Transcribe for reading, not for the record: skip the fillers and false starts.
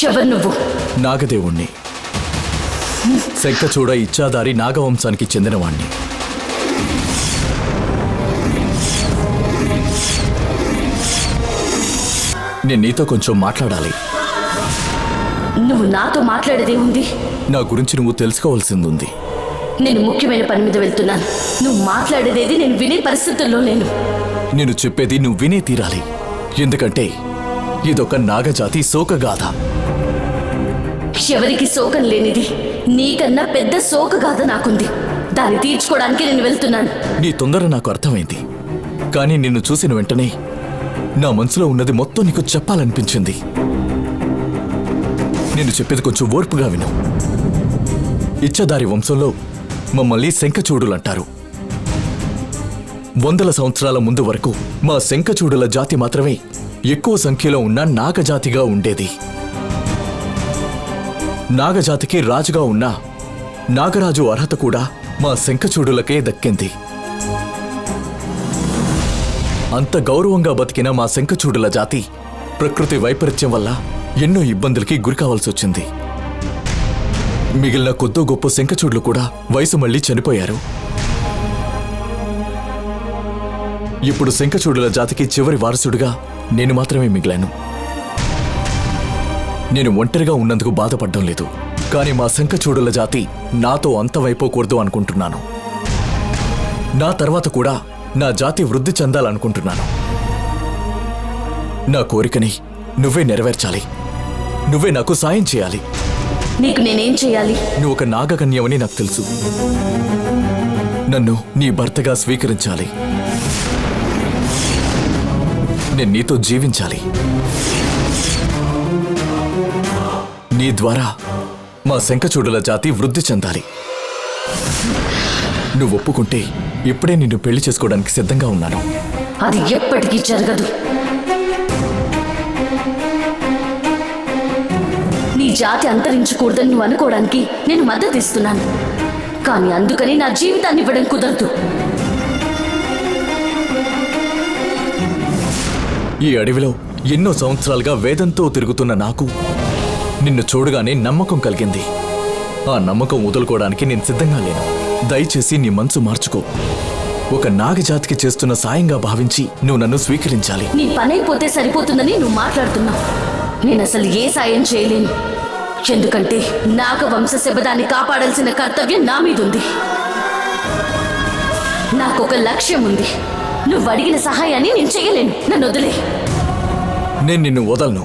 ఎవరు నువ్వు? నాగదేవుణ్ణి. శంఖచూడ ఇచ్చాదారి నాగవంశానికి చెందినవాణ్ణి. నేను నీతో కొంచెం మాట్లాడాలి. నువ్వు నాతో మాట్లాడేదే ఉంది? నా గురించి నువ్వు తెలుసుకోవాల్సింది. నేను ముఖ్యమైన పని మీద వెళ్తున్నాను. నువ్వు మాట్లాడేదేది నేను వినే పరిస్థితుల్లో లేను. నేను చెప్పేది నువ్వు వినే తీరాలి. ఎందుకంటే ఇదొక నాగజాతి శోకగాథ. ఎవరికి శోకం లేనిది నీకన్నా పెద్ద శోకగాథ నాకుంది. దాన్ని తీర్చుకోవడానికి నేను వెళ్తున్నాను. నీ తొందర నాకు అర్థమైంది. కానీ నిన్ను చూసిన వెంటనే నా మనసులో ఉన్నది మొత్తం నీకు చెప్పాలనిపించింది. నేను చెప్పేది కొంచెం ఓర్పుగా విను. ఇచ్చదారి వంశంలో మమ్మల్ని శంఖచూడులంటారు. 100 సంవత్సరాల ముందు వరకు మా శంఖచూడుల జాతి మాత్రమే ఎక్కువ సంఖ్యలో ఉన్న నాగజాతిగా ఉండేది. నాగజాతికి రాజుగా ఉన్న నాగరాజు అర్హత కూడా మా శంఖచూడులకే దక్కింది. అంత గౌరవంగా బతికిన మా శంఖచూడుల జాతి ప్రకృతి వైపరీత్యం వల్ల ఎన్నో ఇబ్బందులకి గురికావాల్సి వచ్చింది. మిగిలిన కొద్దో గొప్ప శంఖచూడులు కూడా వయసు మళ్లీ చనిపోయారు. ఇప్పుడు శంఖచూడుల జాతికి చివరి వారసుడిగా నేను మాత్రమే మిగిలాను. నేను ఒంటరిగా ఉన్నందుకు బాధపడడం లేదు. కానీ మా శంఖచూడుల జాతి నాతో అంతమైపోకూడదు అనుకుంటున్నాను. నా తర్వాత కూడా నా జాతి వృద్ధి చెందాలనుకుంటున్నాను. నా కోరికని నువ్వే నెరవేర్చాలి. నువ్వే నాకు సాయం చేయాలి. నీకు నేనేం చేయాలి? నువ్వు ఒక నాగకన్యవని నాకు తెలుసు. నన్ను నీ భర్తగా స్వీకరించాలి. నేను నీతో జీవించాలి. నీ ద్వారా మా శంఖచూడుల జాతి వృద్ధి చెందాలి. నువ్వు ఒప్పుకుంటే ఇప్పుడే నిన్ను పెళ్లి చేసుకోవడానికి సిద్ధంగా ఉన్నాను. అది ఎప్పటికీ జరగదు. నీ జాతి అంతరించకూడదని నువ్వు అనుకోవడానికి నేను మద్దతు ఇస్తున్నాను. కానీ అందుకని నా జీవితాన్ని ఇవ్వడం కుదరదు. ఈ అడవిలో ఎన్నో సంవత్సరాలుగా వేదంతో తిరుగుతున్న నాకు నిన్ను చూడగానే నమ్మకం కలిగింది. ఆ నమ్మకం వదులుకోవడానికి నేను సిద్ధంగా లేను. దయచేసి నీ మనసు మార్చుకో. ఒక నాగజాతికి చేస్తున్న సాయంగా భావించి నువ్వు నన్ను స్వీకరించాలి. నీ పని అయిపోతే సరిపోతుందని నువ్వు మాట్లాడుతున్నావు. నేను అసలు ఏ సాయం చేయలేను. ఎందుకంటే నాగవంశ శబదాన్ని కాపాడాల్సిన కర్తవ్యం నా మీద ఉంది. నాకొక లక్ష్యం ఉంది. నువ్వు అడిగిన సహాయాన్ని నేను చేయలేను. నన్ను వదిలే. నేను నిన్ను వదలను.